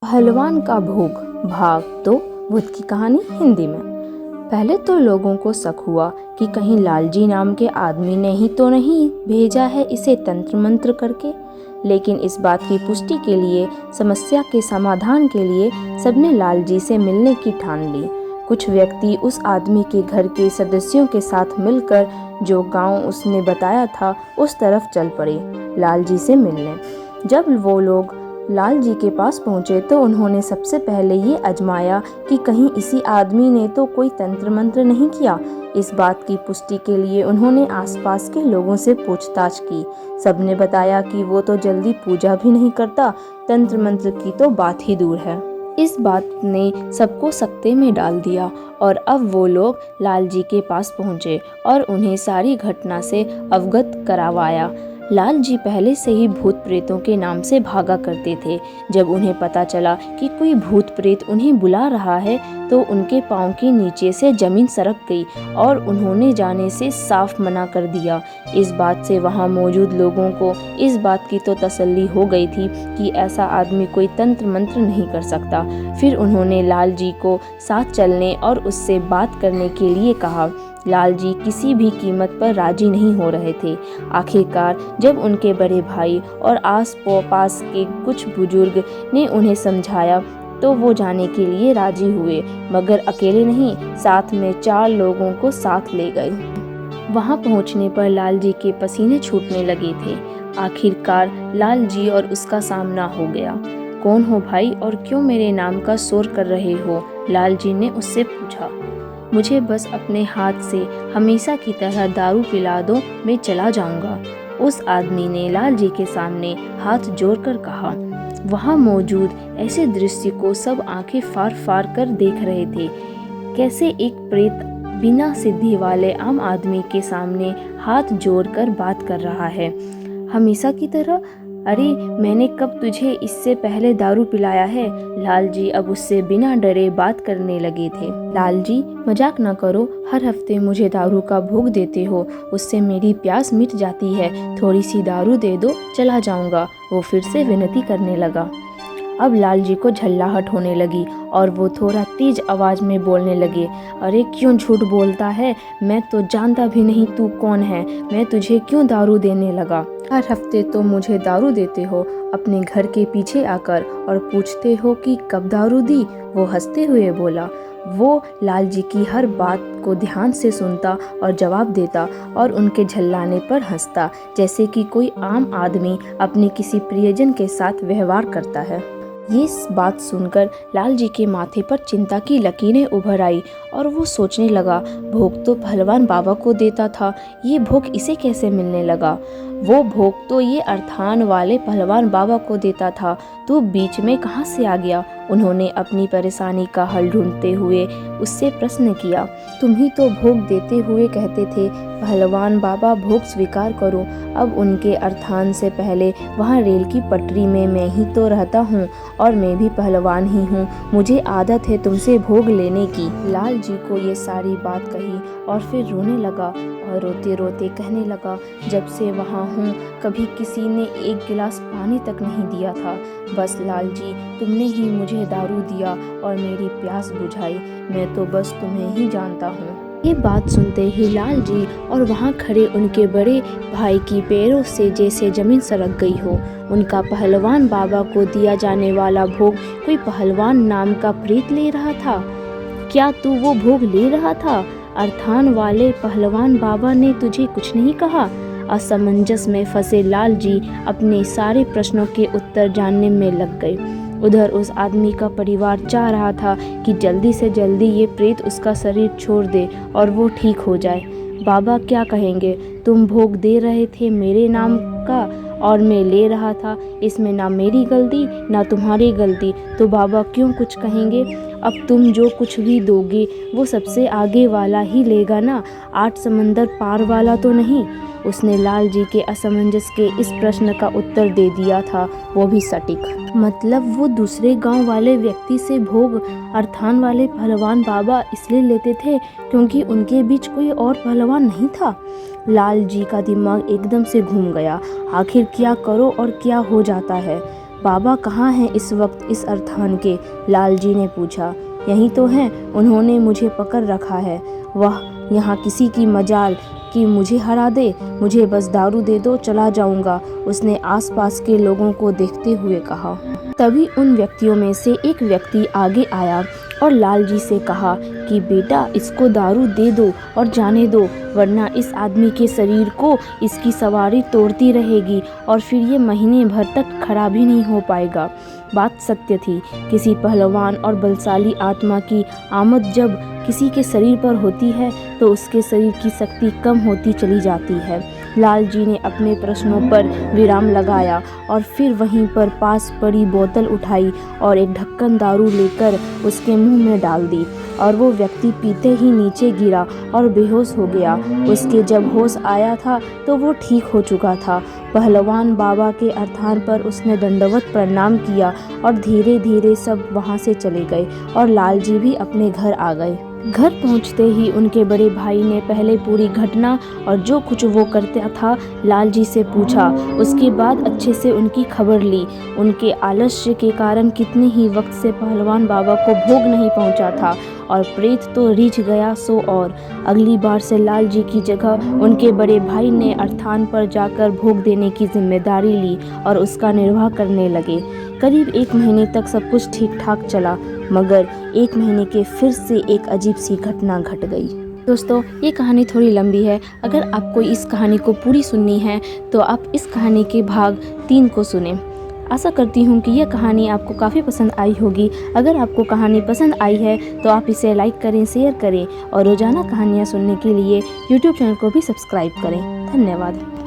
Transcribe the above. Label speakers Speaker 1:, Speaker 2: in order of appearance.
Speaker 1: पहलवान का भोग भाग 2 भूत की कहानी हिंदी में। पहले तो लोगों को शक हुआ कि कहीं लालजी नाम के आदमी ने ही तो नहीं भेजा है इसे तंत्र मंत्र करके। लेकिन इस बात की पुष्टि के लिए, समस्या के समाधान के लिए सबने लालजी से मिलने की ठान ली। कुछ व्यक्ति उस आदमी के घर के सदस्यों के साथ मिलकर जो गांव उसने बताया था उस तरफ चल पड़े लालजी से मिलने। जब वो लोग लालजी के पास पहुंचे तो उन्होंने सबसे पहले ये आजमाया कि कहीं इसी आदमी ने तो कोई तंत्र मंत्र नहीं किया। इस बात की पुष्टि के लिए उन्होंने आसपास के लोगों से पूछताछ की। सबने बताया कि वो तो जल्दी पूजा भी नहीं करता, तंत्र मंत्र की तो बात ही दूर है। इस बात ने सबको सकते में डाल दिया और अब वो लोग लालजी के पास पहुंचे और उन्हें सारी घटना से अवगत करवाया। लालजी पहले से ही भूत प्रेतों के नाम से भागा करते थे। जब उन्हें पता चला कि कोई भूत प्रेत उन्हें बुला रहा है तो उनके पाँव के नीचे से जमीन सरक गई और उन्होंने जाने से साफ मना कर दिया। इस बात से वहाँ मौजूद लोगों को इस बात की तो तसल्ली हो गई थी कि ऐसा आदमी कोई तंत्र मंत्र नहीं कर सकता। फिर उन्होंने लालजी को साथ चलने और उससे बात करने के लिए कहा। लालजी किसी भी कीमत पर राजी नहीं हो रहे थे। आखिरकार जब उनके बड़े भाई और आस पास के कुछ बुजुर्ग ने उन्हें समझाया तो वो जाने के लिए राजी हुए, मगर अकेले नहीं, साथ में 4 लोगों को साथ ले गए। वहां पहुंचने पर लालजी के पसीने छूटने लगे थे। आखिरकार लालजी और उसका सामना हो गया। कौन हो भाई और क्यों मेरे नाम का शोर कर रहे हो? लालजी ने उससे पूछा। मुझे बस अपने हाथ से हमेशा की तरह दारू पिला दो, मैं चला जाऊंगा। उस आदमी ने लालजी के सामने हाथ जोड़कर कहा। वहां मौजूद ऐसे दृश्य को सब आंखें फाड़ फाड़ कर देख रहे थे। कैसे एक प्रेत बिना सिद्धि वाले आम आदमी के सामने हाथ जोड़कर बात कर रहा है? हमेशा की तरह? अरे मैंने कब तुझे इससे पहले दारू पिलाया है? लालजी अब उससे बिना डरे बात करने लगे थे। लालजी मजाक न करो, हर हफ्ते मुझे दारू का भोग देते हो, उससे मेरी प्यास मिट जाती है, थोड़ी सी दारू दे दो, चला जाऊंगा। वो फिर से विनती करने लगा। अब लालजी को झल्लाहट होने लगी और वो थोड़ा तेज आवाज में बोलने लगे। अरे क्यों झूठ बोलता है? मैं तो जानता भी नहीं तू कौन है। मैं तुझे क्यों दारू देने लगा? हर हफ्ते तो मुझे दारू देते हो अपने घर के पीछे आकर और पूछते हो कि कब दारू दी। वो हंसते हुए बोला। वो लालजी की हर बात को ध्यान से सुनता और जवाब देता और उनके झल्लाने पर हंसता, जैसे कि कोई आम आदमी अपने किसी प्रियजन के साथ व्यवहार करता है। ये बात सुनकर लालजी के माथे पर चिंता की लकीरें उभर आई और वो सोचने लगा, भोग तो पहलवान बाबा को देता था, ये भोग इसे कैसे मिलने लगा? वो भोग तो ये अर्थान वाले पहलवान बाबा को देता था, तो बीच में कहाँ से आ गया? उन्होंने अपनी परेशानी का हल ढूंढते हुए उससे प्रश्न किया। तुम ही तो भोग देते हुए कहते थे पहलवान बाबा भोग स्वीकार करो। अब उनके अर्थान से पहले वहाँ रेल की पटरी में मैं ही तो रहता हूँ और मैं भी पहलवान ही हूँ, मुझे आदत है तुमसे भोग लेने की। लालजी को ये सारी बात कही और फिर रोने लगा और रोते रोते कहने लगा, जब से वहाँ हूँ कभी किसी ने एक गिलास पानी तक नहीं दिया था। बस लालजी तुमने ही मुझे दारू दिया और मेरी प्यास बुझाई, मैं तो बस तुम्हें ही जानता हूँ। ये बात सुनते ही लालजी और वहाँ खड़े उनके बड़े भाई की पैरों से जैसे जमीन सरक गई हो। उनका पहलवान बाबा को दिया जाने वाला भोग कोई पहलवान नाम का प्रेत ले रहा था? क्या तू वो भोग ले रहा था? अर्थान वाले पहलवान बाबा ने तुझे कुछ नहीं कहा? असमंजस में फंसे लालजी अपने सारे प्रश्नों के उत्तर जानने में लग गए। उधर उस आदमी का परिवार चाह रहा था कि जल्दी से जल्दी ये प्रेत उसका शरीर छोड़ दे और वो ठीक हो जाए। बाबा क्या कहेंगे? तुम भोग दे रहे थे मेरे नाम का और मैं ले रहा था, इसमें ना मेरी गलती ना तुम्हारी गलती, तो बाबा क्यों कुछ कहेंगे? अब तुम जो कुछ भी दोगे वो सबसे आगे वाला ही लेगा ना, 8 समंदर पार वाला तो नहीं। उसने लालजी के असमंजस के इस प्रश्न का उत्तर दे दिया था, वो भी सटीक। मतलब वो दूसरे गांव वाले व्यक्ति से भोग अर्थान वाले पहलवान बाबा इसलिए लेते थे क्योंकि उनके बीच कोई और पहलवान नहीं था। लालजी का दिमाग एकदम से घूम गया। आखिर क्या करो और क्या हो जाता है? बाबा कहाँ हैं इस वक्त इस अर्थान के? लालजी ने पूछा। यहीं तो हैं, उन्होंने मुझे पकड़ रखा है। वह यहाँ किसी की मजाल कि मुझे हरा दे, मुझे बस दारू दे दो, चला जाऊंगा, उसने आसपास के लोगों को देखते हुए कहा। तभी उन व्यक्तियों में से एक व्यक्ति आगे आया और लालजी से कहा कि बेटा, इसको दारू दे दो और जाने दो, वरना इस आदमी के शरीर को इसकी सवारी तोड़ती रहेगी और फिर ये महीने भर तक खड़ा भी नहीं हो पाएगा। बात सत्य थी। किसी पहलवान और बलशाली आत्मा की आमद जब किसी के शरीर पर होती है तो उसके शरीर की शक्ति कम होती चली जाती है। लालजी ने अपने प्रश्नों पर विराम लगाया और फिर वहीं पर पास पड़ी बोतल उठाई और एक ढक्कन दारू लेकर उसके मुंह में डाल दी और वो व्यक्ति पीते ही नीचे गिरा और बेहोश हो गया। उसके जब होश आया था तो वो ठीक हो चुका था। पहलवान बाबा के अर्थान पर उसने दंडवत प्रणाम किया और धीरे धीरे सब वहाँ से चले गए और लालजी भी अपने घर आ गए। घर पहुंचते ही उनके बड़े भाई ने पहले पूरी घटना और जो कुछ वो करता था लालजी से पूछा। उसके बाद अच्छे से उनकी खबर ली। उनके आलस्य के कारण कितने ही वक्त से पहलवान बाबा को भोग नहीं पहुंचा था और प्रेत तो रीझ गया सो और। अगली बार से लालजी की जगह उनके बड़े भाई ने अर्थान पर जाकर भोग देने की जिम्मेदारी ली और उसका निर्वाह करने लगे। करीब 1 महीने तक सब कुछ ठीक ठाक चला, मगर 1 महीने के फिर से एक अजीब सी घटना घट गई। दोस्तों, ये कहानी थोड़ी लंबी है। अगर आपको इस कहानी को पूरी सुननी है तो आप इस कहानी के भाग 3 को सुनें। आशा करती हूँ कि यह कहानी आपको काफ़ी पसंद आई होगी। अगर आपको कहानी पसंद आई है तो आप इसे लाइक करें, शेयर करें और रोज़ाना कहानियाँ सुनने के लिए YouTube चैनल को भी सब्सक्राइब करें। धन्यवाद।